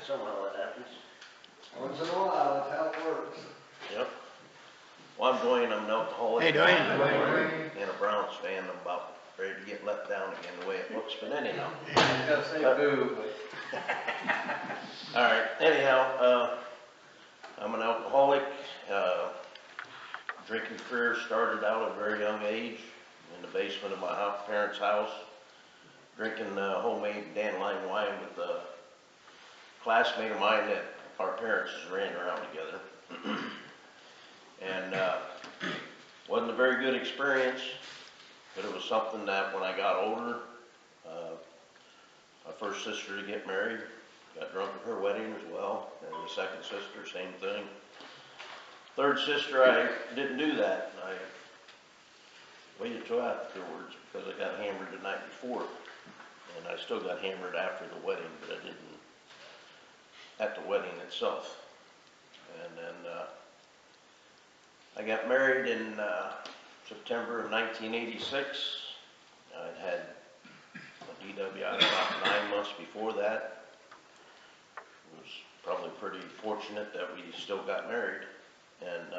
somehow that happens. Once in a while, that's how it works. Yep. Well, I'm Duane, I'm an alcoholic. Hey, Duane. And a Browns fan. I'm about ready to get let down again the way it looks, but anyhow. I was gonna say boo, but. All right, anyhow, I'm an alcoholic. Drinking career started out at a very young age in the basement of my parents' house, drinking homemade dandelion wine with a classmate of mine that our parents ran around together. And wasn't a very good experience, but it was something that when I got older, my first sister to get married, got drunk at her wedding as well, and the second sister, same thing. Third sister, I didn't do that. I waited till afterwards because I got hammered the night before, and I still got hammered after the wedding, but I didn't at the wedding itself. And then I got married in September of 1986. I'd had a DWI about 9 months before that. It was probably pretty fortunate that we still got married. And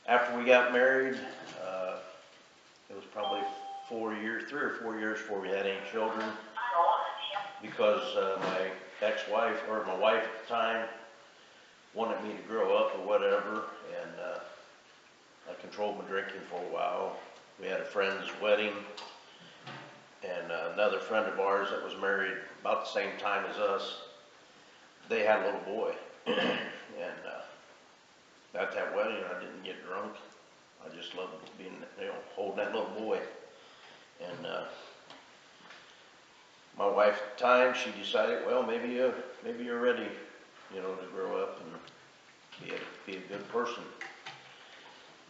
after we got married, it was probably 3 or 4 years before we had any children, because my ex-wife, or my wife at the time, wanted me to grow up or whatever, and I controlled my drinking for a while. We had a friend's wedding, and another friend of ours that was married about the same time as us, they had a little boy. And at that wedding, I didn't get drunk. I just loved being, holding that little boy. And my wife at the time, she decided, well, maybe you're ready, to grow up and be a good person.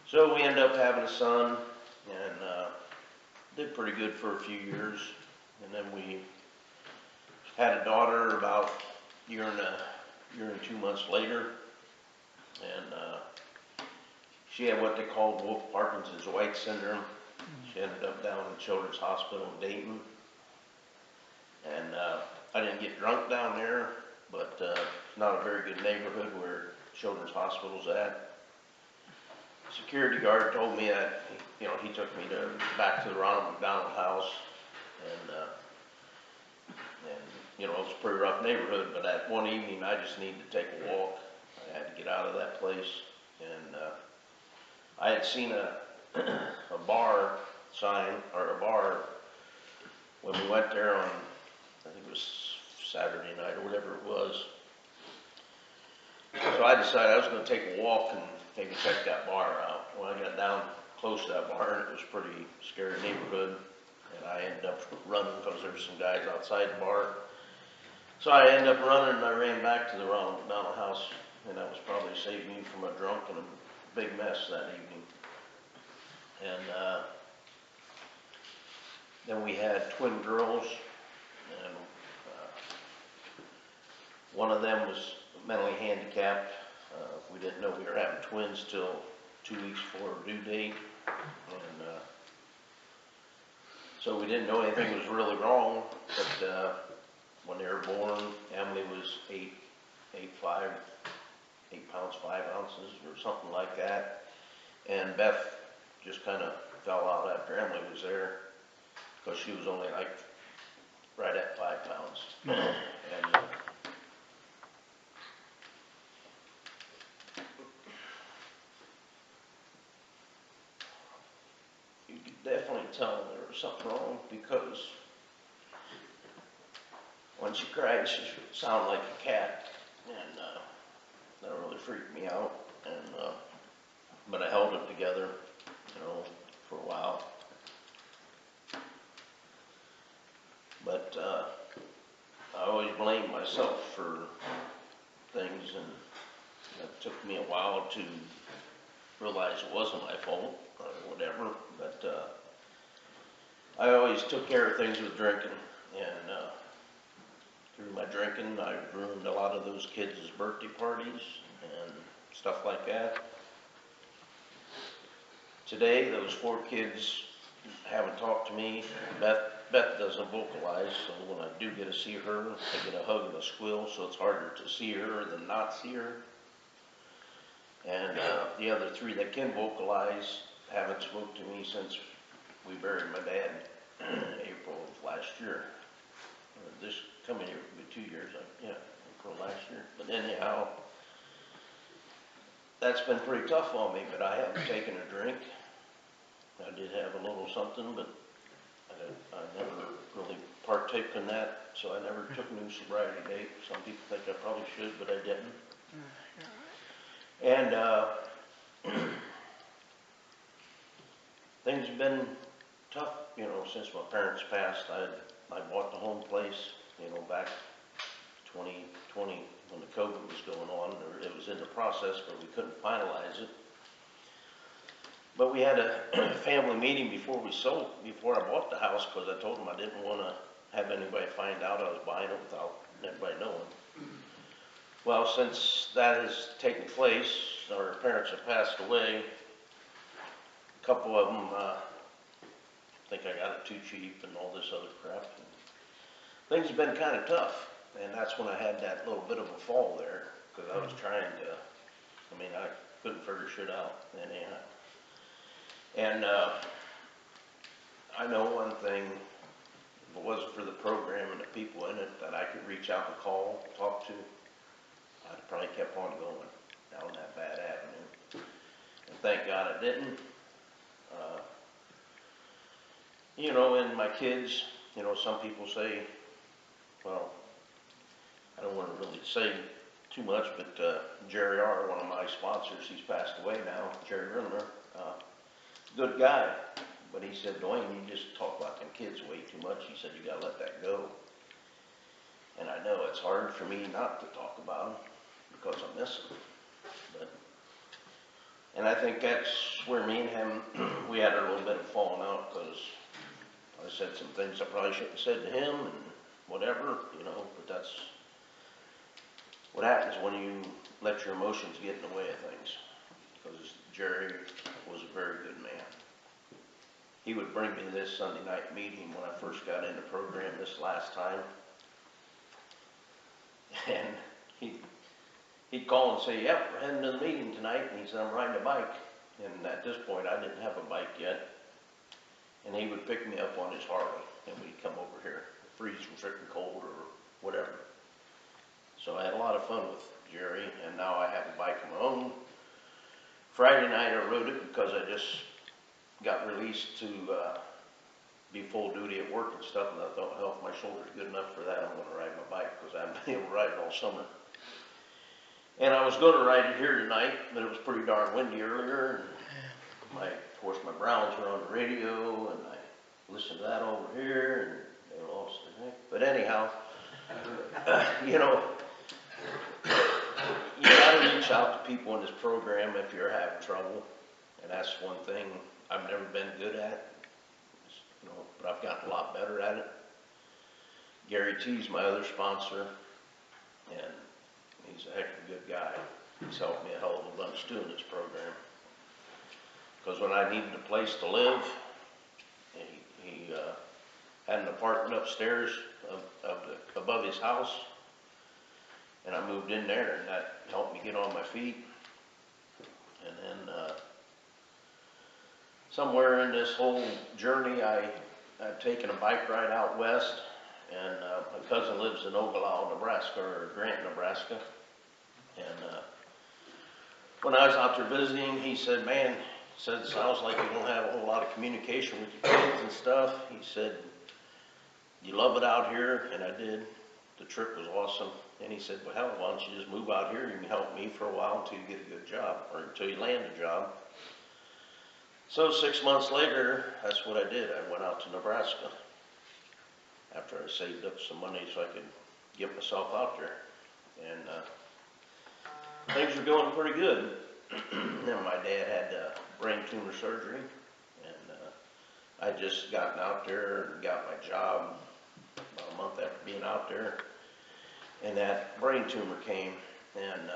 So we ended up having a son, and did pretty good for a few years. And then we had a daughter about a year and 2 months later. And she had what they called Wolff-Parkinson's White syndrome. She ended up down in Children's Hospital in Dayton. And I didn't get drunk down there, but it's not a very good neighborhood where Children's Hospital's at. Security guard told me that, he took me back to the Ronald McDonald House, and it was a pretty rough neighborhood, but that one evening I just needed to take a walk. I had to get out of that place, and I had seen a bar sign, or a bar, when we went there on, I think it was Saturday night or whatever it was. So I decided I was going to take a walk and maybe check that bar out. When I got down close to that bar, and it was a pretty scary neighborhood, and I ended up running because there were some guys outside the bar. So I ended up running, and I ran back to the Ronald McDonald House, and that was probably saved me from a drunk and a big mess that evening. And then we had twin girls, and one of them was mentally handicapped. We didn't know we were having twins till 2 weeks before our due date, and so we didn't know anything was really wrong. But when they were born, Emily was 8 pounds 5 ounces or something like that, and Beth just kind of fell out after Emily was there, because she was only like right at 5 pounds. And you could definitely tell there was something wrong, because when she cried, she sounded like a cat, and that really freaked me out. And but I held it together, for a while. But I always blamed myself for things, and it took me a while to realize it wasn't my fault or whatever. But I always took care of things with drinking, and through my drinking, I ruined a lot of those kids' birthday parties and stuff like that. Today, those 4 kids haven't talked to me. Beth doesn't vocalize, so when I do get to see her, I get a hug and a squeal, so it's harder to see her than not see her. And the other three that can vocalize haven't spoke to me since we buried my dad April of last year. This coming year will be 2 years, yeah, April last year. But anyhow, that's been pretty tough on me, but I haven't taken a drink. I did have a little something, but I never really partook in that, so I never took a new sobriety date. Some people think I probably should, but I didn't. And things have been tough, you know, since my parents passed. I bought the home place, you know, back 2020 when the COVID was going on. It was in the process, but we couldn't finalize it. But we had a family meeting before I bought the house, because I told them I didn't want to have anybody find out I was buying it without anybody knowing. Well, since that has taken place, our parents have passed away. A couple of them think I got it too cheap and all this other crap. And things have been kind of tough, and that's when I had that little bit of a fall there, because I was trying to, I mean, I couldn't figure shit out anyhow. And I know one thing, if it wasn't for the program and the people in it that I could reach out and call, talk to, I'd probably kept on going down that bad avenue. And thank God I didn't. You know, and my kids, you know, some people say, well, I don't want to really say too much, but Jerry R., one of my sponsors, he's passed away now, Jerry Rimmer, good guy. But he said, Duane, you just talk about them kids way too much. He said, you got to let that go. And I know it's hard for me not to talk about them because I miss them. And I think that's where me and him, we had a little bit of falling out, because I said some things I probably shouldn't have said to him and whatever, you know, but that's what happens when you let your emotions get in the way of things. Because Jerry was a very good man. He would bring me to this Sunday night meeting when I first got in the program this last time. And he'd call and say, yep, we're heading to the meeting tonight. And he said, I'm riding a bike. And at this point, I didn't have a bike yet. And he would pick me up on his Harley, and we'd come over here, freezing freaking cold or whatever. So I had a lot of fun with Jerry, and now I have a bike of my own. Friday night I rode it because I just got released to be full duty at work and stuff, and I thought, hell, if my shoulder's good enough for that, I'm going to ride my bike, because I haven't been able to ride it all summer. And I was going to ride it here tonight, but it was pretty darn windy earlier, and of course my Browns were on the radio, and I listened to that over here, and they lost their neck. But anyhow, you know, you got to reach out to people in this program if you're having trouble, and that's one thing I've never been good at, you know, but I've gotten a lot better at it. Gary T's my other sponsor, and he's a heck of a good guy. He's helped me a hell of a bunch too in this program. Because when I needed a place to live, he had an apartment upstairs above his house, and I moved in there, and that helped me get on my feet. And then somewhere in this whole journey, I've taken a bike ride out west, and my cousin lives in Ogallala, Nebraska, or Grant, Nebraska. And when I was out there visiting, he said, man, it sounds like you don't have a whole lot of communication with your kids and stuff. He said, you love it out here, and I did. The trip was awesome. And he said, well, hell, why don't you just move out here? You can help me for a while until you get a good job, or until you land a job. So 6 months later, that's what I did. I went out to Nebraska after I saved up some money so I could get myself out there. And things were going pretty good. Then my dad had brain tumor surgery, and I'd just gotten out there and got my job about a month after being out there, and that brain tumor came, and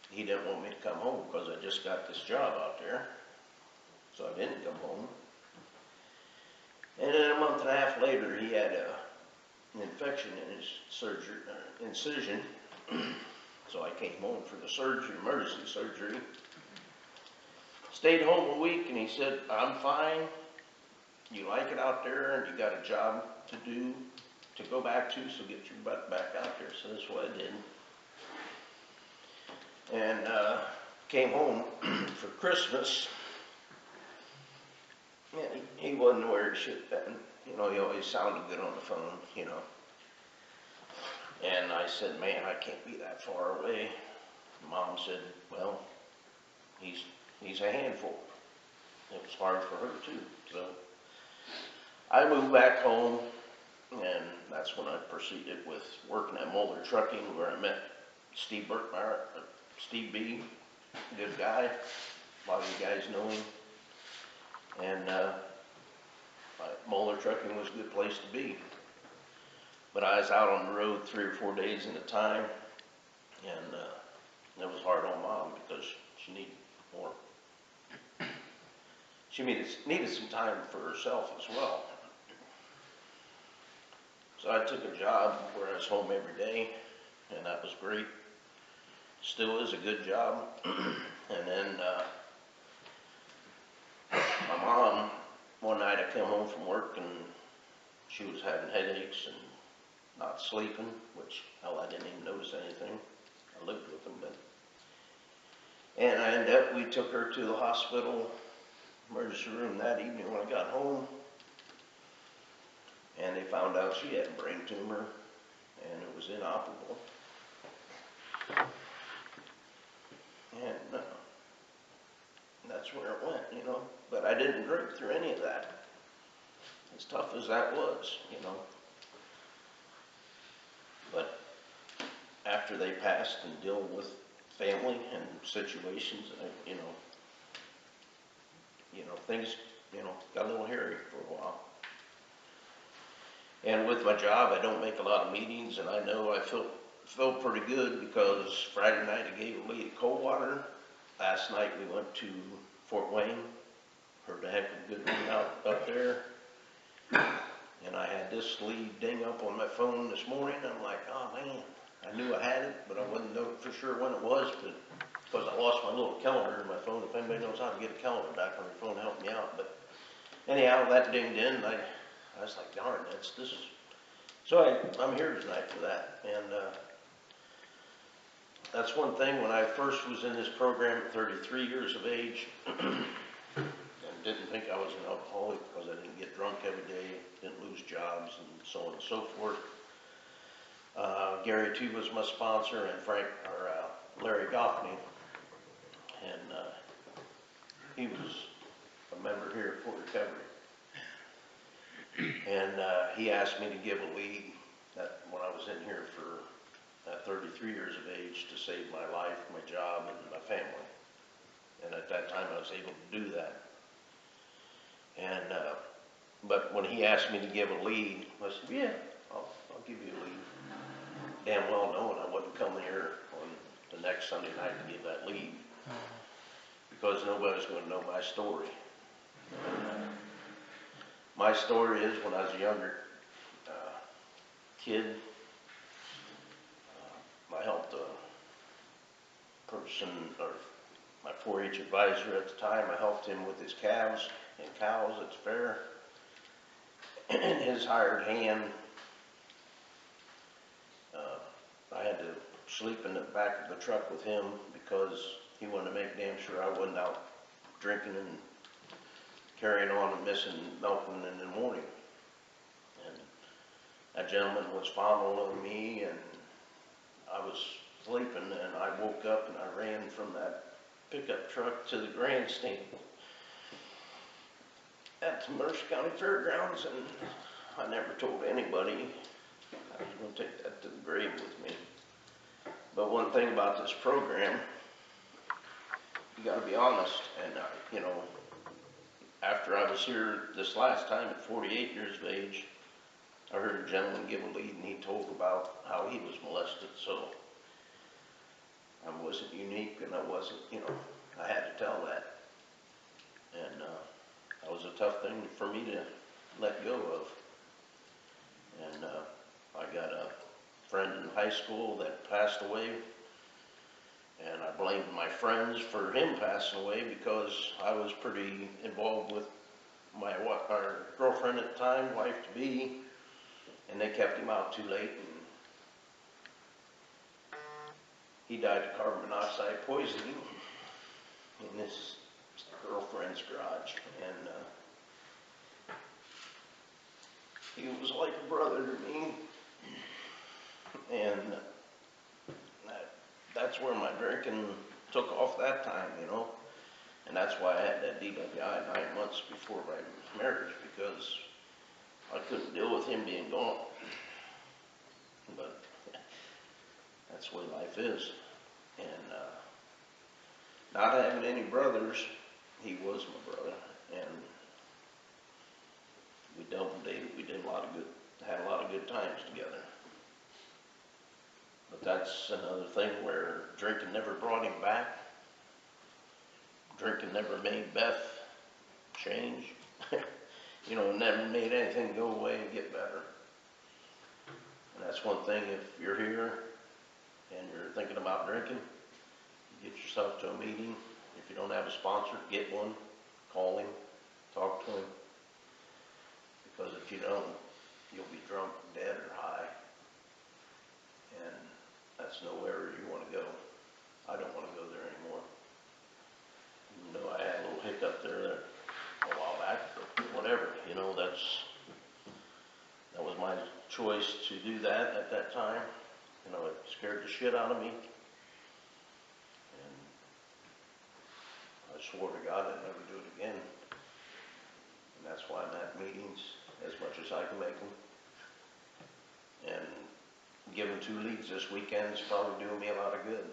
he didn't want me to come home because I just got this job out there, so I didn't come home. month and a half later, he had an infection in his incision. So I came home for the surgery, emergency surgery. Stayed home a week, and he said, I'm fine. You like it out there, and you got a job to do, to go back to, so get your butt back out there. So that's what I did. And came home for Christmas. And he wasn't where he should have been. You know, he always sounded good on the phone, you know. And I said, man, I can't be that far away. Mom said, well, he's a handful. It was hard for her too. So I moved back home, and that's when I proceeded with working at Moeller Trucking, where I met Steve Burkmeyer, Steve B, good guy. A lot of you guys know him. And Moeller Trucking was a good place to be. But I was out on the road 3 or 4 days at a time, and it was hard on Mom because she needed more. She needed some time for herself as well. So I took a job where I was home every day, and that was great. Still is a good job. And then my mom, one night I came home from work, and she was having headaches and not sleeping, which, hell, I didn't even notice anything. I lived with them, but. And we took her to the hospital emergency room that evening when I got home. And they found out she had a brain tumor, and it was inoperable. And that's where it went, you know. But I didn't drink through any of that, as tough as that was, you know. But after they passed and dealt with family and situations, you know, things, you know, got a little hairy for a while. And with my job, I don't make a lot of meetings, and I know I felt pretty good because Friday night I gave a lady cold water. Last night we went to Fort Wayne, heard a heck of a good one out there. And I had this lead ding up on my phone this morning. I'm like, oh man, I knew I had it, but I wasn't know for sure when it was, but because I lost my little calendar in my phone. If anybody knows how to get a calendar back on your phone, help me out. But anyhow, that dinged in, and I was like, darn, this is. So I'm here tonight for that. And that's one thing. When I first was in this program at 33 years of age, and didn't think I was an alcoholic because I didn't get drunk every day, didn't lose jobs, and so on and so forth. Gary too was my sponsor, and Larry Goffney, and he was a member here at Ft Recovery. And he asked me to give a lead when I was in here for 33 years of age to save my life, my job, and my family. And at that time I was able to do that. And but when he asked me to give a lead, I said, yeah, I'll give you a lead. Damn well knowing I wasn't coming here on the next Sunday night to give that lead, because nobody's going to know my story. My story is when I was a younger kid, I helped a person, or my 4-H advisor at the time, I helped him with his calves and cows at the fair. And his hired hand, I had to sleep in the back of the truck with him because he wanted to make damn sure I wasn't out drinking and carrying on and missing milking in the morning. And that gentleman was following me, and I was sleeping, and I woke up and I ran from that pickup truck to the grandstand at the Mercer County Fairgrounds, and I never told anybody. I was going to take that to the grave with me. But one thing about this program, you got to be honest, and you know, after I was here this last time at 48 years of age, I heard a gentleman give a lead, and he told about how he was molested. So I wasn't unique, and I wasn't, you know, I had to tell that. And that was a tough thing for me to let go of. And I got a friend in high school that passed away, and I blamed my friends for him passing away because I was pretty involved with our girlfriend at the time, wife-to-be, and they kept him out too late, and he died of carbon monoxide poisoning in his girlfriend's garage. And he was like a brother to me, and that's where my drinking took off that time, you know. And that's why I had that DWI 9 months before my marriage, because I couldn't deal with him being gone. But that's the way life is. And not having any brothers, he was my brother, and we double dated. We did had a lot of good times together. But that's another thing where drinking never brought him back. Drinking never made Beth change. You know, never made anything go away and get better. And that's one thing, if you're here and you're thinking about drinking, get yourself to a meeting. If you don't have a sponsor, get one. Call him, talk to him. Because if you don't, you'll be drunk, dead, or high. And that's nowhere you want to go. I don't want to go there anymore. Even though I had a little hiccup there a while back, but whatever, you know, that was my choice to do that at that time. You know, it scared the shit out of me. And I swore to God I'd never do it again. And that's why I'm at meetings as much as I can make them. And giving 2 leads this weekend is probably doing me a lot of good.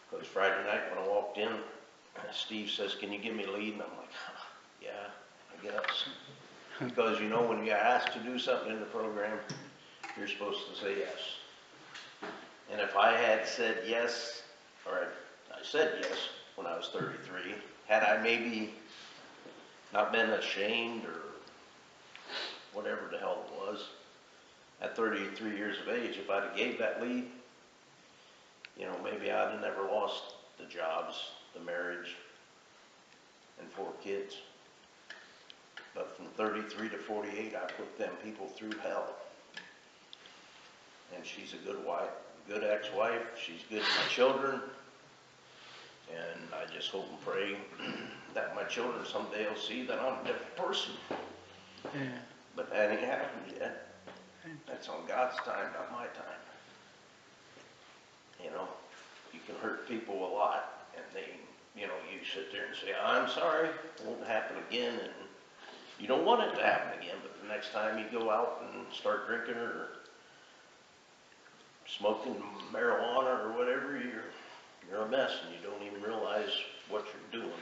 Because Friday night when I walked in, Steve says, "Can you give me a lead?" And I'm like, yeah, I guess. Because you know, when you ask to do something in the program, you're supposed to say yes. And if I had said yes, or I said yes when I was 33, had I maybe not been ashamed or whatever the hell it was, at 33 years of age, if I'd have gave that lead, you know, maybe I'd have never lost the jobs, the marriage, and 4 kids. But from 33 to 48, I put them people through hell. And she's a good wife, good ex-wife. She's good to my children. And I just hope and pray that my children someday will see that I'm a different person. Yeah. But that ain't happened yet. That's on God's time, not my time. You know, you can hurt people a lot, and they, you know, you sit there and say, "I'm sorry, it won't happen again," and you don't want it to happen again, but the next time you go out and start drinking or smoking marijuana or whatever, you're a mess, and you don't even realize what you're doing.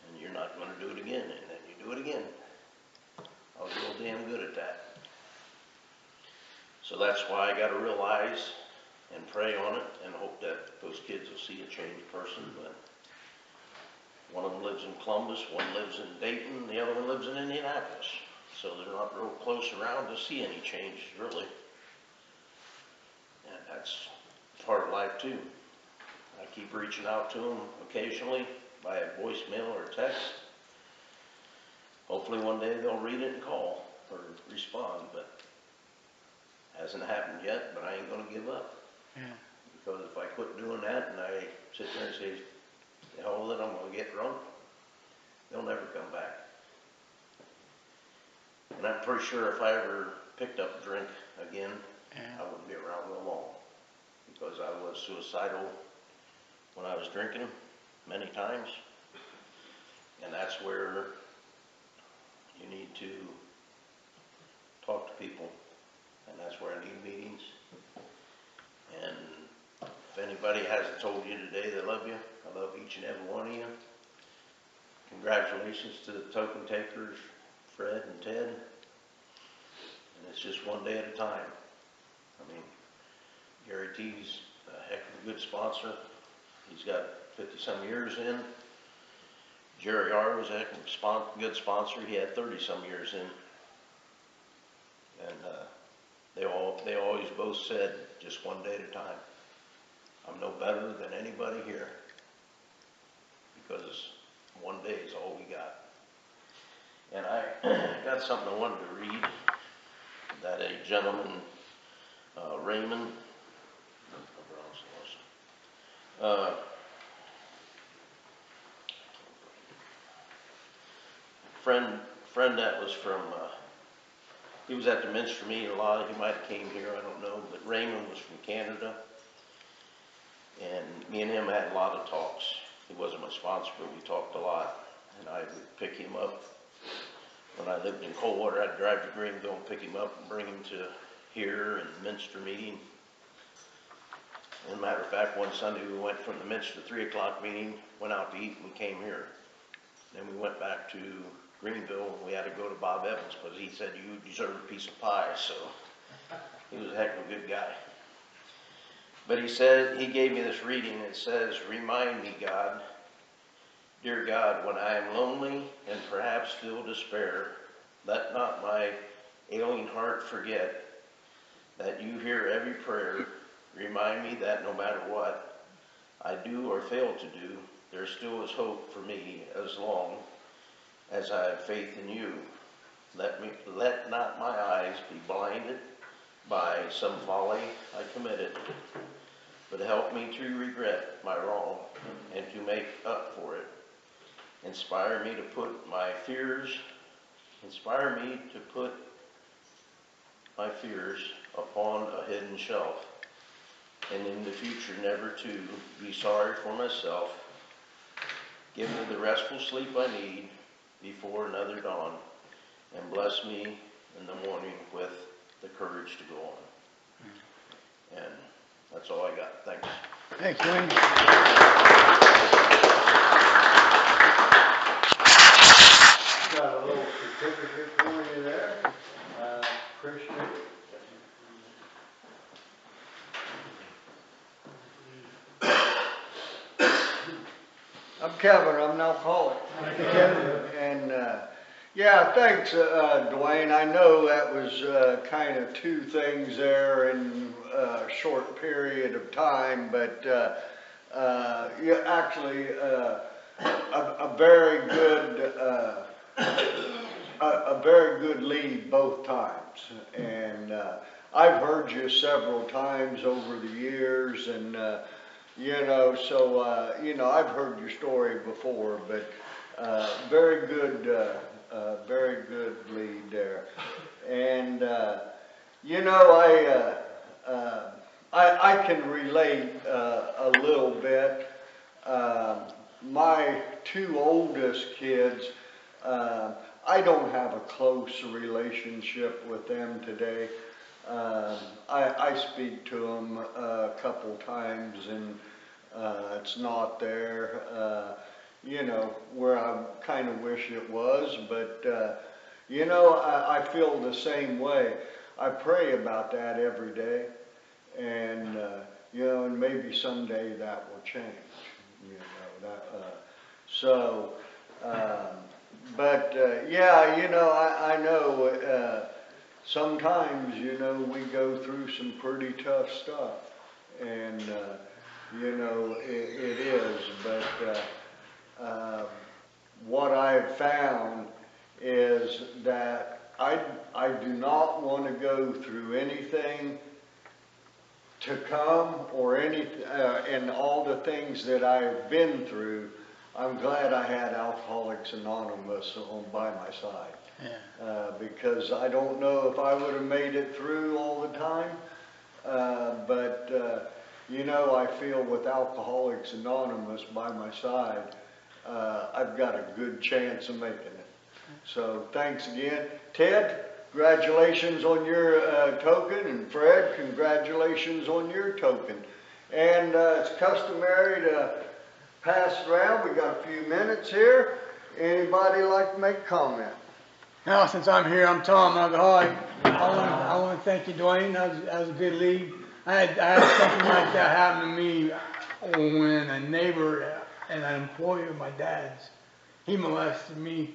And you're not going to do it again, and then you do it again. I was real damn good at that. So that's why I got to realize and pray on it and hope that those kids will see a changed person. But one of them lives in Columbus, one lives in Dayton, the other one lives in Indianapolis. So they're not real close around to see any change, really. And that's part of life, too. I keep reaching out to them occasionally by a voicemail or text. Hopefully one day they'll read it and call or respond, but hasn't happened yet, but I ain't going to give up. Yeah. Because if I quit doing that and I sit there and say, "The hell with it, I'm going to get drunk," they'll never come back. And I'm pretty sure if I ever picked up a drink again, I wouldn't be around real long. Because I was suicidal when I was drinking many times. And that's where you need to talk to people. And that's where I need meetings. And if anybody hasn't told you today they love you, I love each and every one of you. Congratulations to the token takers, Fred and Ted. And it's just one day at a time. I mean, Gary T's a heck of a good sponsor. He's got 50-some years in. Jerry R. was a heck of a good sponsor. He had 30-some years in. And they always both said, just one day at a time. I'm no better than anybody here, because one day is all we got. And I got something I wanted to read that a gentleman, Raymond, friend that was from, he was at the Minster meeting a lot. He might have came here, I don't know, but Raymond was from Canada. And me and him had a lot of talks. He wasn't my sponsor, but we talked a lot. And I would pick him up. When I lived in Coldwater, I'd drive to Greenville and pick him up and bring him to here and the Minster meeting. As a matter of fact, one Sunday we went from the Minster 3 o'clock meeting, went out to eat, and we came here. Then we went back to Greenville, and we had to go to Bob Evans because he said, you deserve a piece of pie. So he was a heck of a good guy. But he said, he gave me this reading. It says, remind me, God, dear God, when I am lonely and perhaps feel despair, let not my ailing heart forget that you hear every prayer. Remind me that no matter what I do or fail to do, there still is hope for me as long as I have faith in you. Let not my eyes be blinded by some folly I committed, but help me to regret my wrong and to make up for it. Inspire me to put my fears upon a hidden shelf, and in the future never to be sorry for myself. Give me the restful sleep I need before another dawn, and bless me in the morning with the courage to go on. And that's all I got. Thanks. Thanks, Duane. Got a little certificate for you there. Appreciate it. I'm Kevin, I'm an alcoholic. And yeah, thanks, Duane. I know that was kind of two things there in a short period of time, but yeah, actually a very good lead both times. And I've heard you several times over the years, and you know, so you know, I've heard your story before, but very good lead there. And you know, I can relate a little bit. My two oldest kids, I don't have a close relationship with them today. I speak to them a couple times, and it's not there, you know, where I kind of wish it was. But you know, I feel the same way. I pray about that every day, and you know, and maybe someday that will change. You know that. So, but yeah, you know, I know. Sometimes, you know, we go through some pretty tough stuff, and, you know, it is, but what I've found is that I do not want to go through anything to come or anything, and all the things that I've been through. I'm glad I had Alcoholics Anonymous on by my side. Yeah. Because I don't know if I would have made it through all the time, but you know, I feel with Alcoholics Anonymous by my side, I've got a good chance of making it. So thanks again. Ted, congratulations on your token, and Fred, congratulations on your token. And it's customary to pass it around. We got a few minutes here. Anybody like to make a comment? Now, since I'm here, I'm Tom, alcoholic. I want to thank you, Duane. That was a good lead. I had something like that happen to me when a neighbor and an employee of my dad's, he molested me.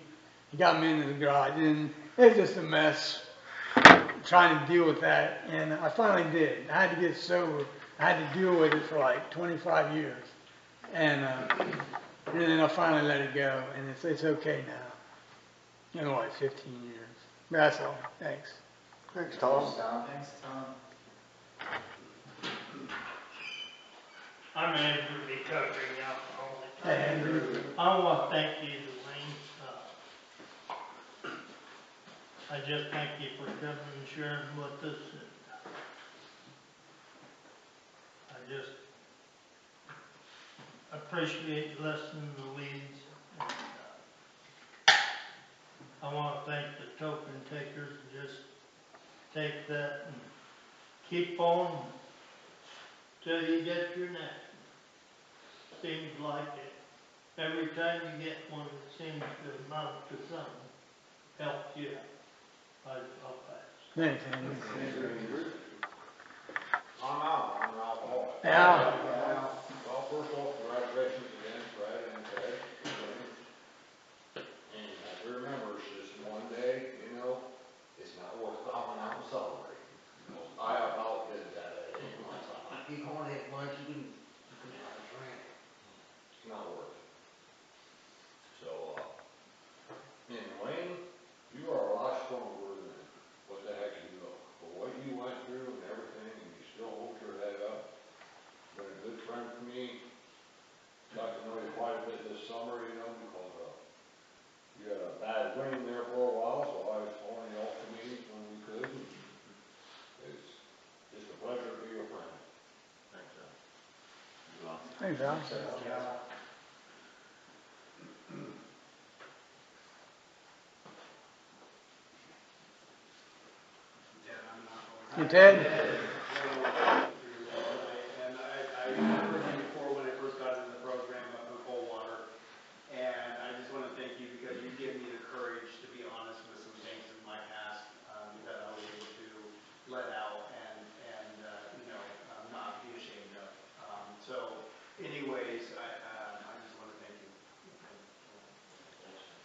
He got me into the garage, and it's just a mess. trying to deal with that, and I finally did. I had to get sober. I had to deal with it for like 25 years, and then I finally let it go, and it's okay now. In like 15 years. That's all. Thanks. Thanks, Tom. Thanks, Tom. I'm Andrew, recovering alcoholic. Hey, Andrew. I want to thank you, Duane. I just thank you for coming and sharing with us. And I just appreciate listening to leads. And, I want to thank the token takers and just take that and keep on till you get your next. Seems like it. Every time you get one, it seems to amount to something. Helps you. I'll pass. Thanks, Andrew. I'm out, I'm an alcoholic. Yeah. Well, first off, congratulations again, Fred and Ted. And you have to remember, it's just one day, you know, it's not worth coming out and celebrating. You know, I about did that at 8 months. I'm like, you going to have lunch, you can have a drink. It's not worth it. So, and Wayne, you are a lot stronger than what the heck you look. For what you went through and everything, and you still hold your head up. Been a good friend for me. Got to know you quite a bit this summer, you know, because you had a bad wing there for a while, so I was calling you off the meetings when we could. It's just a pleasure to be your friend. Thanks, Al. Thanks, Al. You, Ted? And I remember him before when I first got into the program up in Coldwater. And I just want to thank you because you give me the courage to be honest with some things in my past that I was able to let out and not be ashamed of. So anyways, I just want to thank you.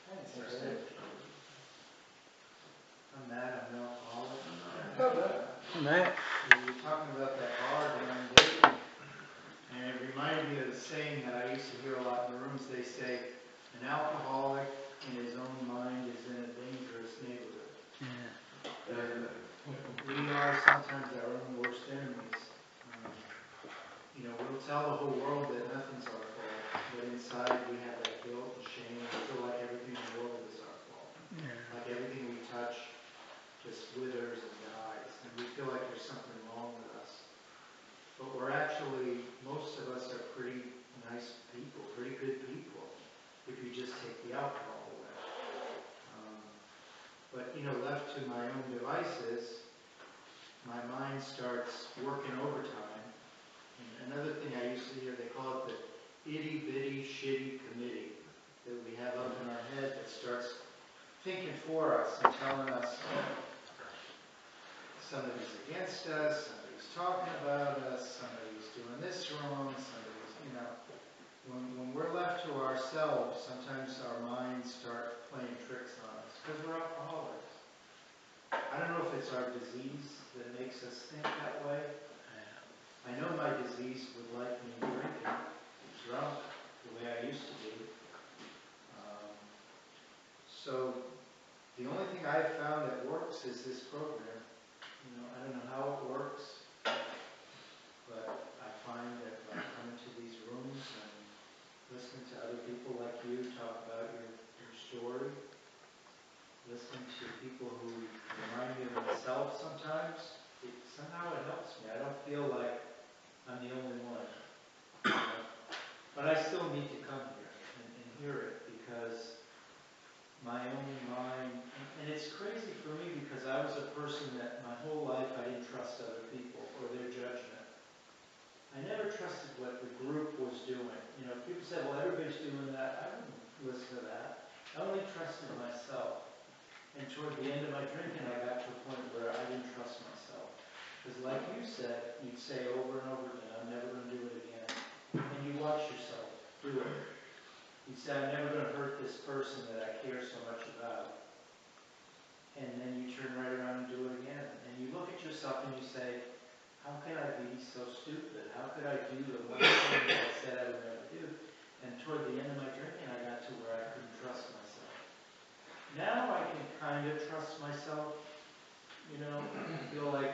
Thanks. I'm Matt, I'm an alcoholic. Matt? We were talking about that bar down in Dayton, and it reminded me of the saying that I used to hear a lot in the rooms. They say, an alcoholic in his own mind is in a dangerous neighborhood. Yeah. And we are sometimes our own worst enemies. We'll tell the whole world that nothing's our fault, but inside we have that guilt and shame and feel like everything in the world is our fault. Yeah. Like everything we touch just withers and dies, and we feel like there's something wrong with us. But we're actually, most of us are pretty nice people, pretty good people, if you just take the alcohol away. But left to my own devices, my mind starts working overtime. And another thing I used to hear, they call it the itty bitty shitty committee that we have up in our head that starts thinking for us and telling us somebody's against us, somebody's talking about us, somebody's doing this wrong, when we're left to ourselves, sometimes our minds start playing tricks on us because we're alcoholics. I don't know if it's our disease that makes us think that way. I know my disease would like me drinking, drunk, the way I used to be. So the only thing I've found that works is this program. I don't know how it works, but I find that by coming to these rooms and listening to other people like you talk about your story, listening to people who remind me of myself sometimes, somehow it helps me. I don't feel like I'm the only one. But I still need to come here and hear it because my own mind, and it's crazy for me because I was a person that my whole life I didn't trust other people or their judgment. I never trusted what the group was doing. People said, well, everybody's doing that. I wouldn't listen to that. I only trusted myself. And toward the end of my drinking, I got to a point where I didn't trust myself. Because like you said, you'd say over and over again, I'm never going to do it again. And you watch yourself do it. You say, I'm never going to hurt this person that I care so much about. And then you turn right around and do it again. And you say, how can I be so stupid? How could I do the one thing that I said I would never do? And toward the end of my drinking, I got to where I couldn't trust myself. Now I can kind of trust myself. You know, I feel like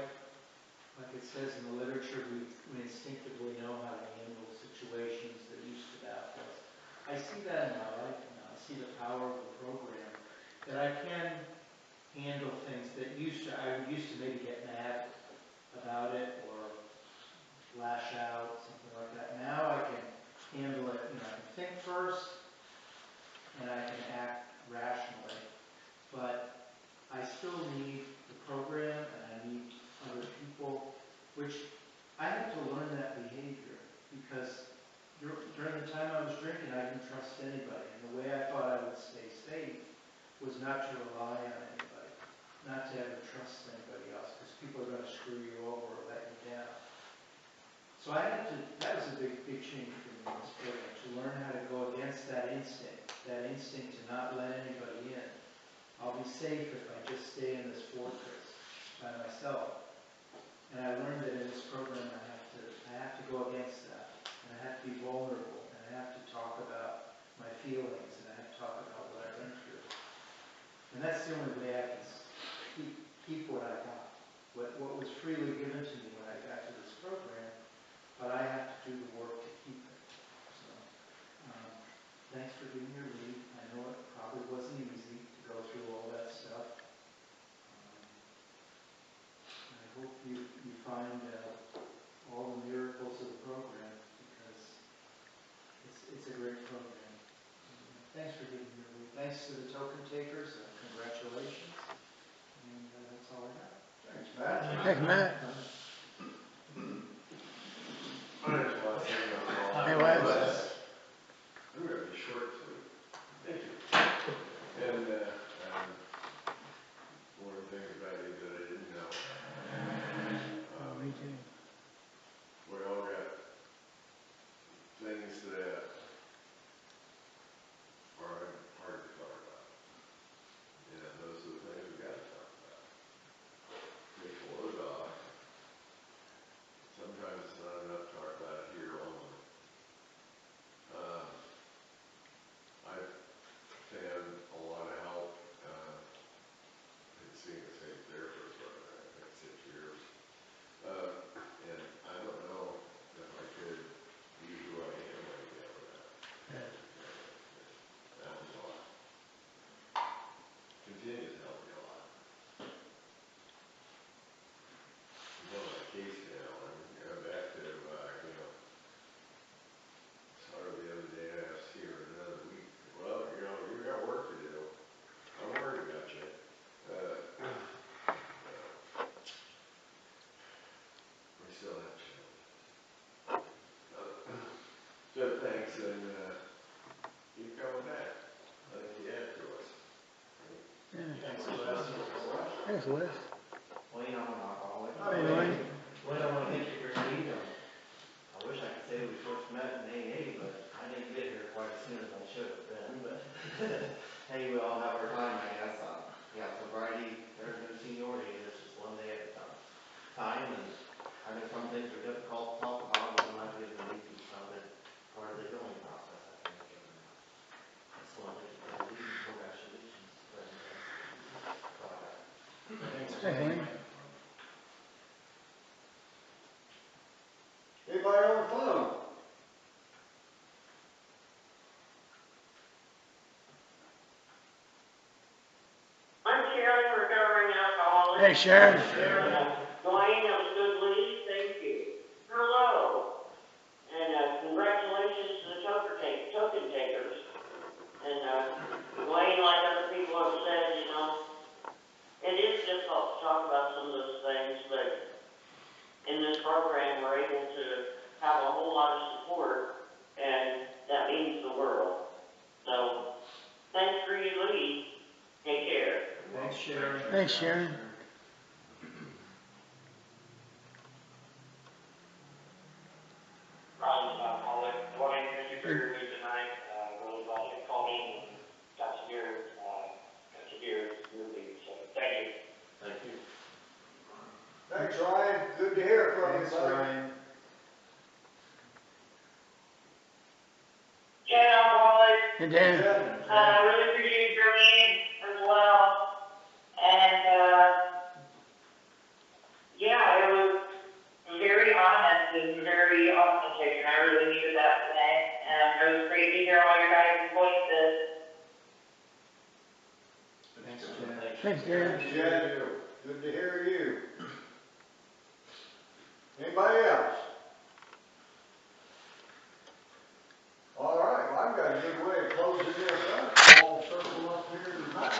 it says in the literature, we instinctively know how to handle situations that used to baffle us. I see that in my life now. I see the power of the program, that I can handle things that I used to maybe get mad about it or lash out, something like that. Now I can handle it, I can think first and I can act rationally. But I still need the program and I need other people, which I had to learn that behavior because during the time I was drinking, I didn't trust anybody. And the way I thought I would stay safe was not to rely on anybody, not to ever trust anybody else, because people are going to screw you over or let you down. So that was a big change for me in this program, to learn how to go against that instinct to not let anybody in. I'll be safe if I just stay in this fortress by myself. And I learned that in this program I have to go against that. And I have to be vulnerable. And I have to talk about my feelings. And I have to talk about what I went through. And that's the only way I can keep what I got. What was freely given to me when I got to this program. But I have to do the work to keep it. So, thanks for giving your lead. I know it probably wasn't easy to go through all that stuff. I hope you find all the miracles of the program, because it's a great program. Thanks for giving your lead. Thanks to the token takers. Congratulations. And that's all I got. Thanks, Matt. Thanks, Matt. I just want to say Hey, I'm Wes. going to be short too. Thank you. And one of the things about you that I didn't know, Me too. we all got things that are hard to talk about. And those are the things we got to talk about. People or dog. Sometimes it's not enough to talk about it here only. I've had a lot of help in seeing the same therapist for I think 6 years. And I don't know if I could be who I am right now without that. That was a lot. Continues to help me a lot. I'm on my case now. I'm back to, saw her the other day. I have to see her in another week. Well, you got work to do. I'm worried about you. We still have challenges. So thanks, and keep coming back. I think you add to us. Thanks, Wes. Thanks, Wes. Well, I'm an alcoholic. Hey, Dwayne. Well, I want to thank you for your lead. I wish I could say we first met in AA, but I didn't get here quite as soon as I should have been. But hey, we all have our time, I guess. Sobriety, there's no seniority. It's just one day at a time. And I know some things are difficult to talk about, but when I get the lead and stuff, it's part of the healing process, I think. And I just want to thank you for the lead and congratulations. But that's all I got. Thanks, Hey, Dwayne. Anybody on the phone? I'm Sharon, recovering alcoholic. Hey, Sharon. Duane, that was a good lead, thank you. Hello, and congratulations to the token takers. And Duane, like other people have said, it is difficult to talk about some of those things, but in this program we're able to have a whole lot of support, and that means the world. So, thanks for your lead. Take care. Thanks, Sharon. Thanks, Sharon. Ron, alcoholic. Duane, thank you for your lead tonight. Really glad you called in and got to hear your lead. So, thank you. Thank you. Thanks, Thanks, Ryan. Good to hear from you, Thanks, buddy. Ryan. Jen, alcoholic, And Dan, I really appreciate your meeting as well. And, yeah, it was very honest and very authentic, and I really needed that today. And it was great to hear all your guys' voices. Thanks, Jen. thanks, Dan. Jen, good to hear you. Anybody else? All right, well, I've got a good way of closing this up. I'll circle up here in the back. I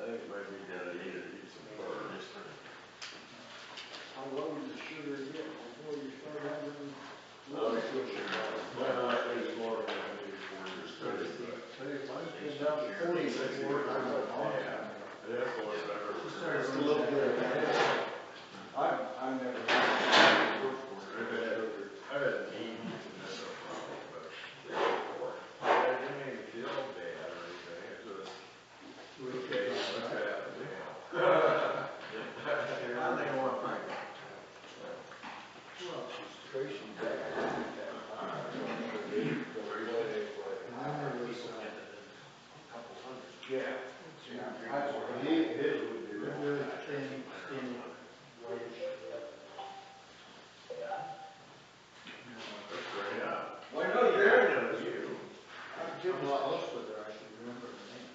think maybe gonna need to use some furs. How low does the sugar get before you start having? Well, it's more than I need for you to study, but. But if I spend up 40 before I go on. That's the one I heard. Just a little bit of that. I've never. I've had needs and that's no problem, but. I didn't even feel bad or anything, it just. Okay, what's happening? I think I want to find out. Well, Tracy back. And then there was, Yeah. That's what his would do. really thin, skinny, whitish. That's great, yeah. Why not, Gary? You. I'm close with her, I should remember her name.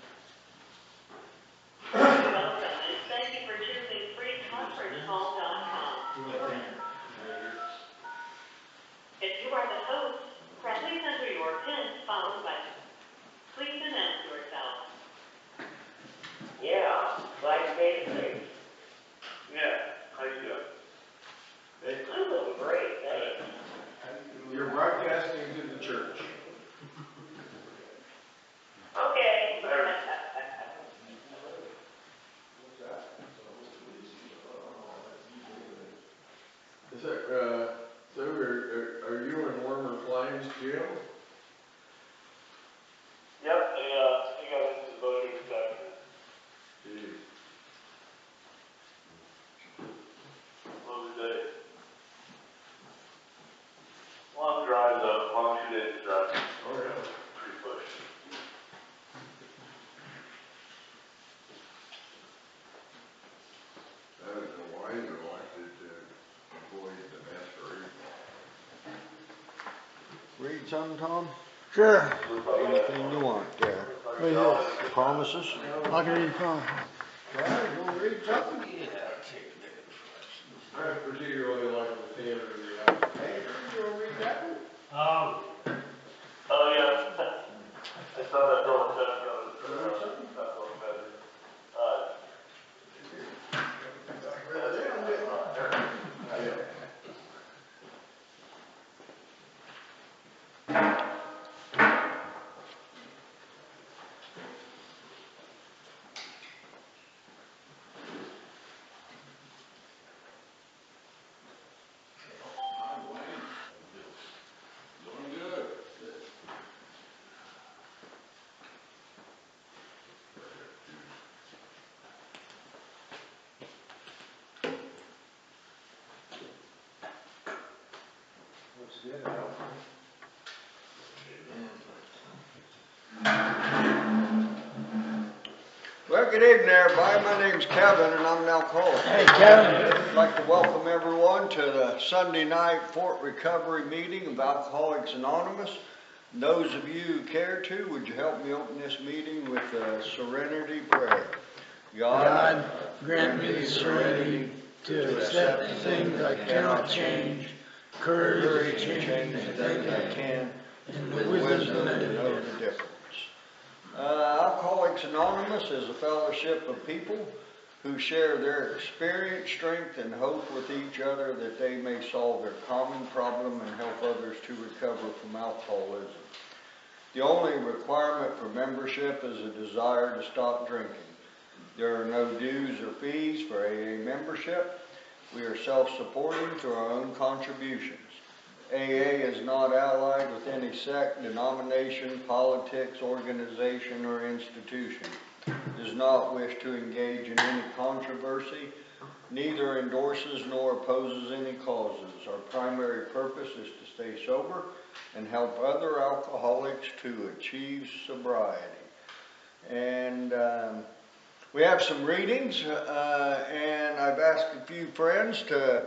Welcome, and thank you for choosing freeconferencecall.com. Real thin. If you are the host, please enter your PIN followed by. Please announce yourself. Yeah, glad you made it safe. Yeah, how you doing? I'm doing great, thanks. You're broadcasting to the church. Okay. Is that, so are you in Warmer Climes jail? Yep, they got into the voter protection. Jeez. Long day. Long drive though, long 2 days drive. Oh, yeah. Pretty push. I don't know why you elected to avoid the master Read something, Tom? Sure. Anything you want there? What is this? Promises? I can read the phone. All right, you want to read something? I particularly like the theater of the apple. Hey, you want to read that one? Oh, Oh, yeah. I saw that girl in Denver, that was better. Yeah. Doing good. Looks good, I don't think. Well, good evening, everybody. My name's Kevin, and I'm an alcoholic. Hey, Kevin. I'd like to welcome everyone to the Sunday night Fort Recovery meeting of Alcoholics Anonymous. And those of you who care to, would you help me open this meeting with a serenity prayer? God, grant me the serenity to accept the things I cannot change, courage to change the things I can, and the wisdom to know the difference. Alcoholics Anonymous is a fellowship of people who share their experience, strength, and hope with each other that they may solve their common problem and help others to recover from alcoholism. The only requirement for membership is a desire to stop drinking. There are no dues or fees for AA membership. We are self-supporting through our own contributions. AA is not allied with any sect, denomination, politics, organization, or institution. does not wish to engage in any controversy, neither endorses nor opposes any causes. Our primary purpose is to stay sober and help other alcoholics to achieve sobriety. And we have some readings, and I've asked a few friends to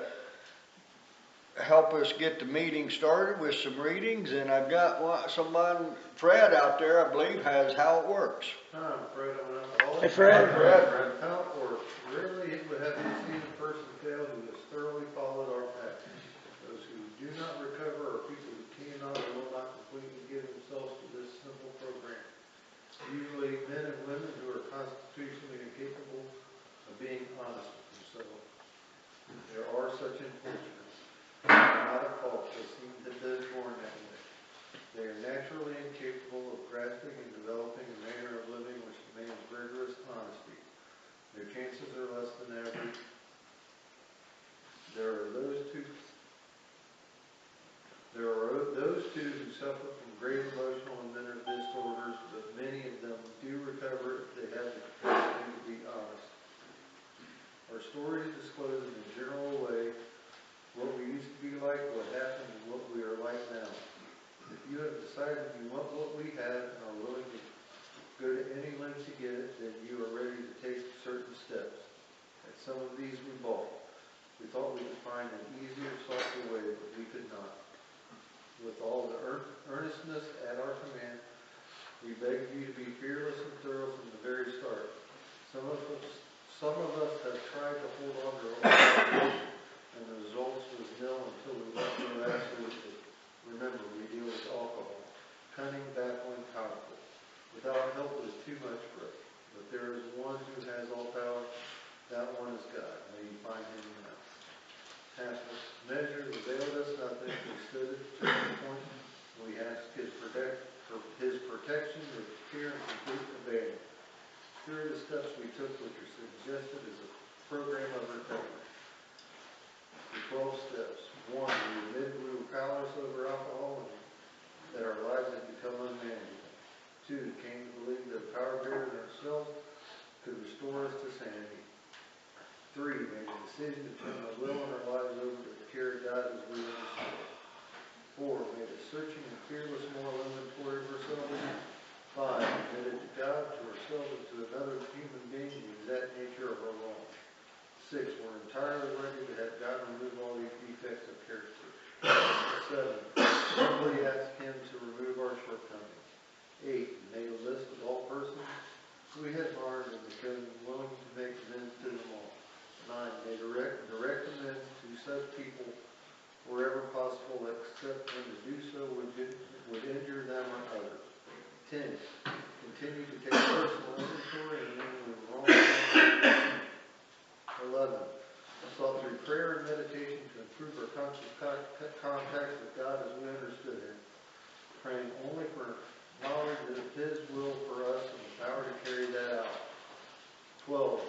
help us get the meeting started with some readings, and I've got someone, Fred out there, I believe, has how it works. Hi, I'm Fred, I'm an alcoholic. Hey, Fred. How it works, rarely would have you seen a person fail who has thoroughly followed our path. Those who do not recover are people who cannot or will not completely give themselves to this simple program. Usually men and women who are constitutionally incapable of being honest with themselves. There are such unfortunates. Not a fault, they seem to be born that way. They are naturally incapable of grasping and developing a manner of living which demands rigorous honesty. Their chances are less than average. There are those two who suffer from grave emotional and mental disorders, but many of them do recover if they have the capacity to be honest. Our stories disclose in a general way what we used to be like, what happened, and what we are like now. If you have decided you want what we have and are willing to go to any length to get it, then you are ready to take certain steps. At some of these we balked. We thought we could find an easier, softer way, but we could not. With all the earnestness at our command, we beg you to be fearless and thorough from the very start. Some of us have tried to hold on to our obligation, and the results was nil until we let go absolutely. Remember, we deal with alcohol, cunning, baffling, powerful. Without help is too much for us. But there is one who has all power. That one is God. May you find him now. Half measures availed us nothing. We stood at the turning point. We asked his protection with fear and complete abandon. Here are the steps we took, which are suggested as a program of recovery. The 12 steps. 1, we admitted we were powerless over alcohol and that our lives had become unmanageable. 2, came to believe that a power greater than ourselves could restore us to sanity. 3, made a decision to turn our will and our lives over to the care of God as we understood. 4, made a searching and fearless moral inventory of ourselves. 5, admitted to God, to ourselves, and to another human being the exact nature of our wrong. 6, we're entirely ready to have God remove all these defects of character. 7, humbly ask Him to remove our shortcomings. 8, made a list of all persons we had harmed and became willing to make amends to them all. 9, made direct amends to such people wherever possible, except when to do so would injure them or others. 10, continue to take personal inventory and when we were wrong. 11, sought through prayer and meditation to improve our conscious contact with God as we understood Him, praying only for knowledge of His will for us and the power to carry that out. 12,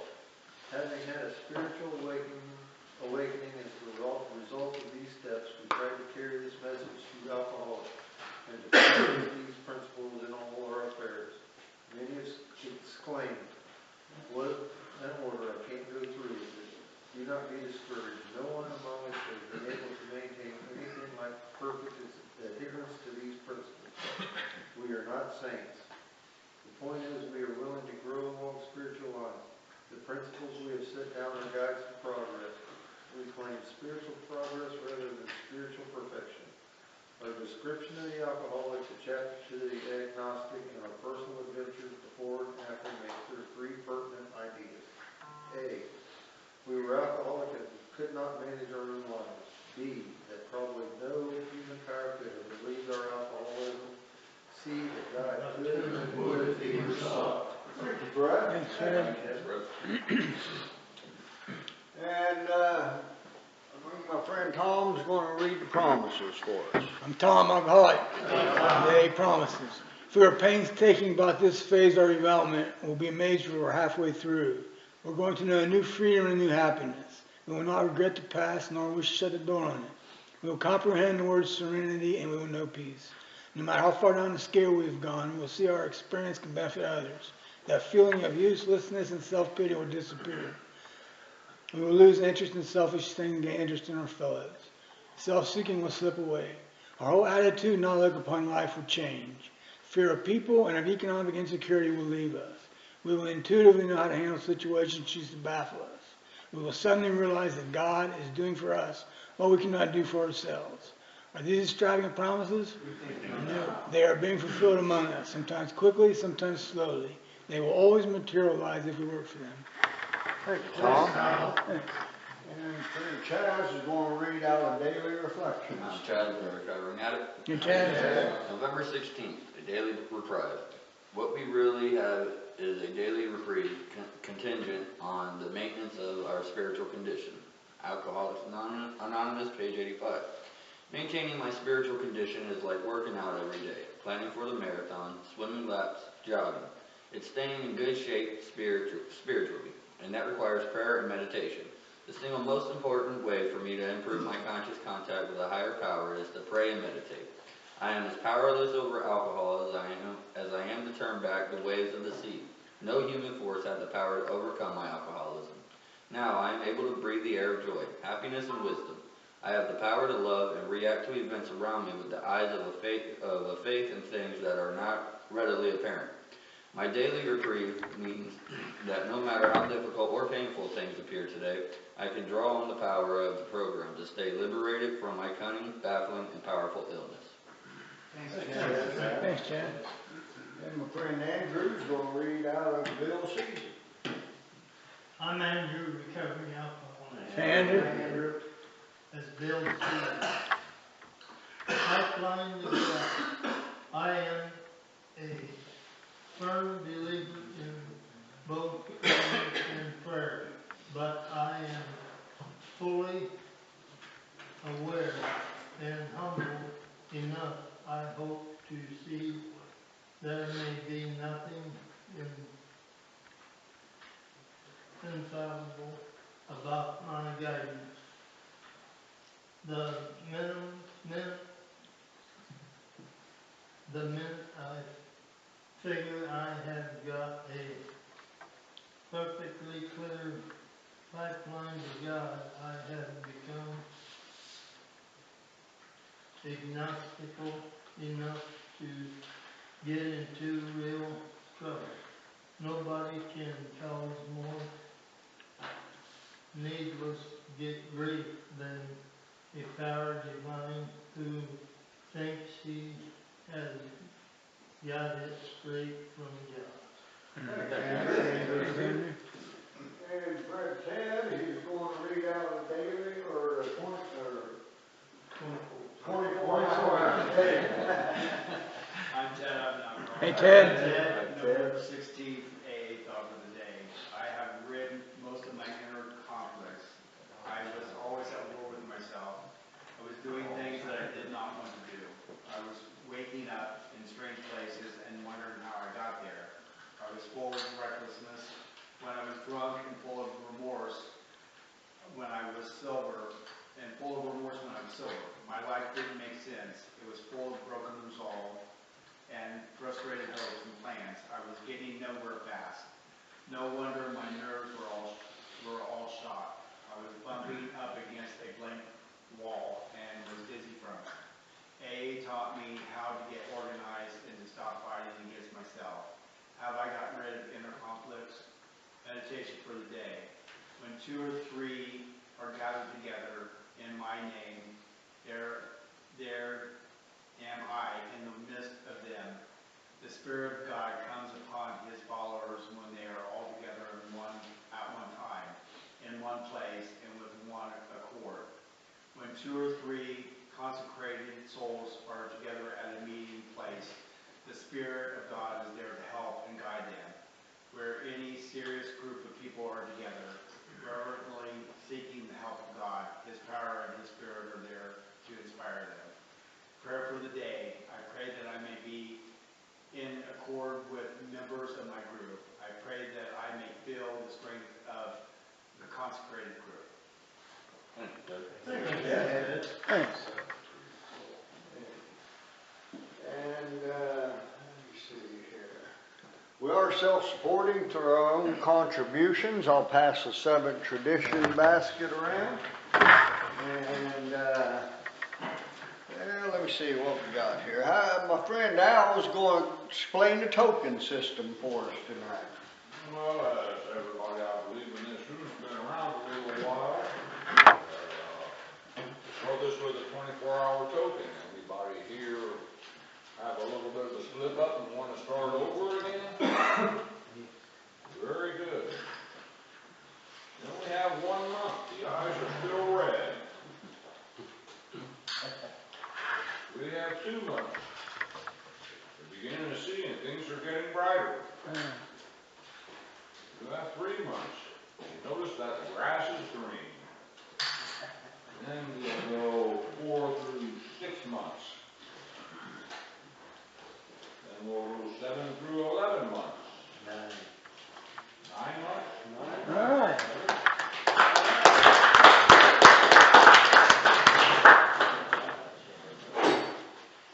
having had a spiritual awakening as a result of these steps, we tried to carry this message to alcoholics and to practice these principles in all our affairs. Many have exclaimed, "What an order, I can't go through with it." Do not be discouraged. No one among us has been able to maintain anything like perfect adherence to these principles. We are not saints. The point is we are willing to grow along spiritual lines. The principles we have set down are guides to progress. We claim spiritual progress rather than spiritual perfection. Our description of the alcoholic, the chapter to the agnostic, and our personal adventures before and after make clear 3 pertinent ideas. A, we were alcoholic and could not manage our own lives. B, that probably no human power could have relieved our alcoholism. C, that God could and would if He were sought. Thank you, Brad. Thanks, Fred. And I think my friend Tom's going to read the promises for us. I'm Tom, alcoholic. Yay, promises. If we are painstaking about this phase of our development, we'll be amazed when we're halfway through. We're going to know a new freedom and a new happiness. We will not regret the past, nor wish to shut the door on it. We will comprehend the word serenity, and we will know peace. No matter how far down the scale we've gone, we will see our experience can benefit others. That feeling of uselessness and self-pity will disappear. We will lose interest in selfish things and gain interest in our fellows. Self-seeking will slip away. Our whole attitude and outlook upon life will change. Fear of people and of economic insecurity will leave us. We will intuitively know how to handle situations that choose to baffle us. We will suddenly realize that God is doing for us what we cannot do for ourselves. Are these extravagant promises? No. They are being fulfilled among us, sometimes quickly, sometimes slowly. They will always materialize if we work for them. Tom? And Friend Chaz is going to read out a daily reflections. I'm Chad, the recovering addict. You're Chad. November 16th, a daily reprise. What we really have is a daily reprieve contingent on the maintenance of our spiritual condition. Alcoholics Anonymous, page 85. Maintaining my spiritual condition is like working out every day, planning for the marathon, swimming laps, jogging. It's staying in good shape spiritually, and that requires prayer and meditation. The single most important way for me to improve my conscious contact with a higher power is to pray and meditate. I am as powerless over alcohol as I am to turn back the waves of the sea. No human force had the power to overcome my alcoholism. Now I am able to breathe the air of joy, happiness, and wisdom. I have the power to love and react to events around me with the eyes of a faith in things that are not readily apparent. My daily reprieve means that no matter how difficult or painful things appear today, I can draw on the power of the program to stay liberated from my cunning, baffling, and powerful illness. Thanks, Chad. And my friend Andrew's going to read out of Bill Caesar. I'm Andrew, recovering alcoholic. Andrew. As Bill said, pipeline to God. I am a firm believer in both prayer and prayer, but I am fully aware and humble enough, I hope, to see there may be nothing infallible about my guidance. The minute I figure I have got a perfectly clear pipeline to God, I have become agnostical enough to get into real trouble. Nobody can cause more needless grief than a power divine who thinks he has got it straight from God. And Fred Ted, he's going to read out a daily or a 24-hour day. I'm Ted, I'm not. Hey, Ted. November 16th, AA thought of the day. I have rid most of my inner conflicts. I was always at war with myself. I was doing things that I did not want to do. I was waking up in strange places and wondering how I got there. I was full of recklessness when I was drunk and full of remorse when I was sober, and full of remorse when I was sober. My life didn't make sense. It was full of broken resolve and frustrated hopes and plans. I was getting nowhere fast. No wonder my nerves were all shot. I was bumping up against a blank wall and was dizzy from it. AA taught me how to get organized and to stop fighting against myself. Have I gotten rid of inner conflicts? Meditation for the day. When 2 or 3 are gathered together in my name, there am I in the midst of them. The Spirit of God comes upon His followers when they are all together at one time, in one place, and with one accord. When 2 or 3 consecrated souls are together at a meeting place, the Spirit of God is there to help and guide them. Where any serious group of people are together, reverently seeking the help of God, His power and His Spirit are there to inspire them. Prayer for the day. I pray that I may be in accord with members of my group. I pray that I may feel the strength of the consecrated group. Thanks. And, let me see here. We are self-supporting through our own contributions. I'll pass the 7th tradition basket around. And, let me see what we got here. My friend Al is going to explain the token system for us tonight. Well, as everybody I believe in this room's been around a little while, so this was a 24-hour token. Anybody here have a little bit of a slip up and want to start over again? Very good. You only have 1 month. The eyes are still red. We have 2 months. We're beginning to see and things are getting brighter. You have 3 months. You notice that the grass is green. Then we'll go 4 through 6 months. Then we'll go 7 through 11 months. 9 months? All right.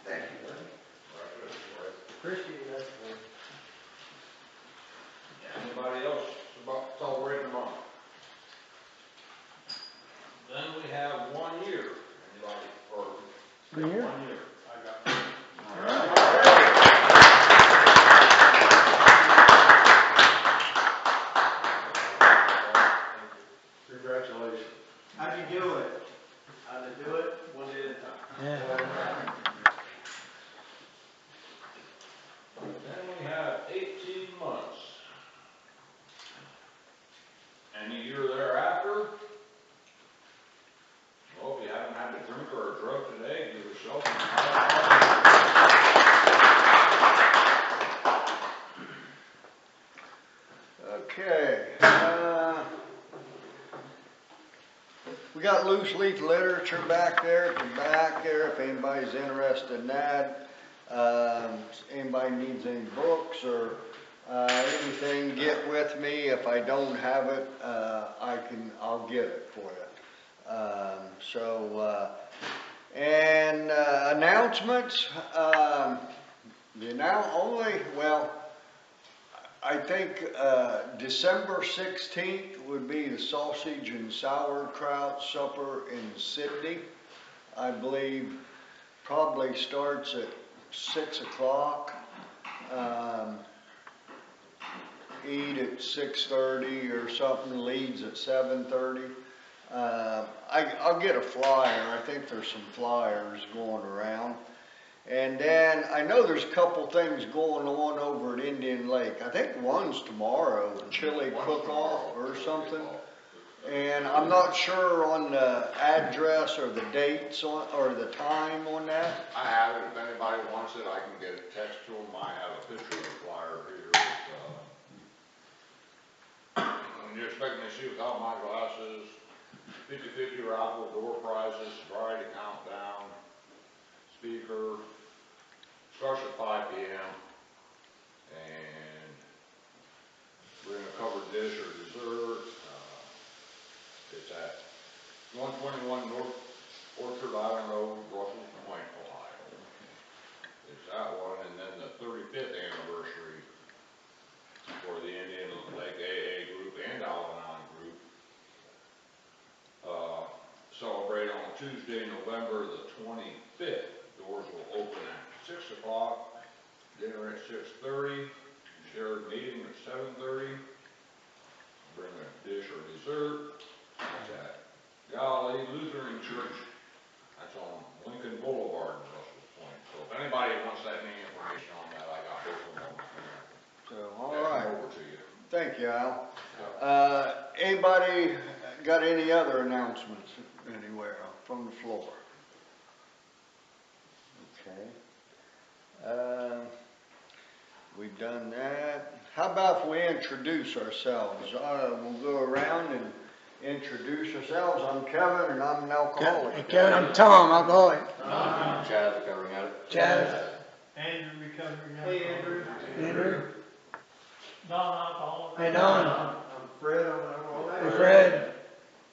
Thank you, buddy. Appreciate that. Anybody else about celebrating a month? Then we have 1 year. Anybody? Or 1 year? 1 year. I got Congratulations. How'd you do it? How'd you do it? 1 day at a time. Yeah. Then we have 18 months. And a year thereafter, well, if you haven't had a drink or a drug today, give yourself a Okay. We got loose leaf literature back there at the back there if anybody's interested in that. Anybody needs any books or anything, get with me. If I don't have it, I'll get it for you. Announcements. I think December 16th would be the sausage and sauerkraut supper in Sydney. I believe probably starts at 6 o'clock. Eat at 6:30 or something, leads at 7:30. I'll get a flyer. I think there's some flyers going around. And then I know there's a couple things going on over at Indian Lake. I think one's tomorrow, chili cook-off or something. And I'm not sure on the address or the dates on, or the time on that. I have it. If anybody wants it, I can get a text to them. I have a picture of the flyer here. When you're expecting to see without my glasses, 50-50 raffle, door prizes, variety countdown, speaker, starts at 5 p.m. and we're going to cover dish or dessert. It's at 121 North Orchard Island Road, Russell Point, Ohio. It's that one, and then the 35th anniversary for the Indian Lake AA group and Al-Anon group. Celebrate on Tuesday, November the 25th. Doors will open at 6 o'clock, dinner at 6:30, shared meeting at 7:30. Bring a dish or dessert. It's at Galilee Lutheran Church. That's on Lincoln Boulevard in Russell Point. So if anybody wants any information on that, I got both of them. So, all right. Over to you. Thank you, Al. Anybody got any other announcements anywhere from the floor? Okay. We've done that. How about if we introduce ourselves? We'll go around and introduce ourselves. I'm Kevin and I'm an alcoholic. Kevin, I'm Tom, alcoholic. Chad's recovering addict. Chad. Andrew, recovering Hey, Andrew. Andrew. Don, alcoholic. Hey, Don. I'm Fred, I'm an alcoholic. Hey, Fred.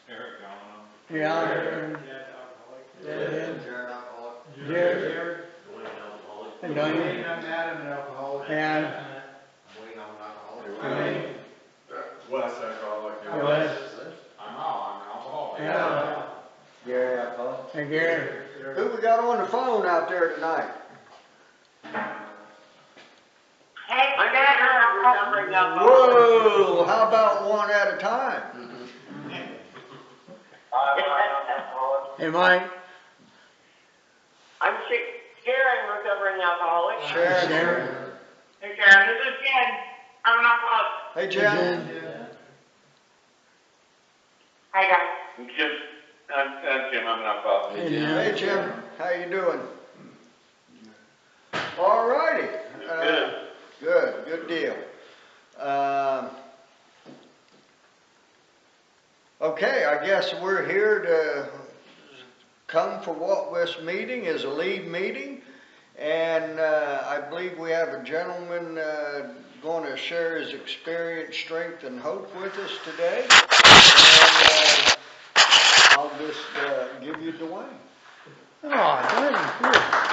Eric Allen. Yeah. Dad's alcoholic. Jared. Jared alcoholic. Jared. Jared. And Donnie. Wayne, I'm Adam, an alcoholic. And I'm waiting on Gary. Who we got on the phone out there tonight? Hey, my dad is recovering Whoa, how about one at a time? Hey, Mike. I'm Sharon, recovering alcoholic. Sharon. Hey, Sharon, this is Jen. I'm an alcoholic. Hey, Jen. Hi, guys. I'm Jim, I'm an alcoholic. Hey, Jim. Hey, Jim. How you doing? All righty. Good deal. Okay, I guess we're here to come for what this meeting is, a lead meeting. And I believe we have a gentleman going to share his experience, strength, and hope with us today. And I'll just give you Duane. Oh, thank you.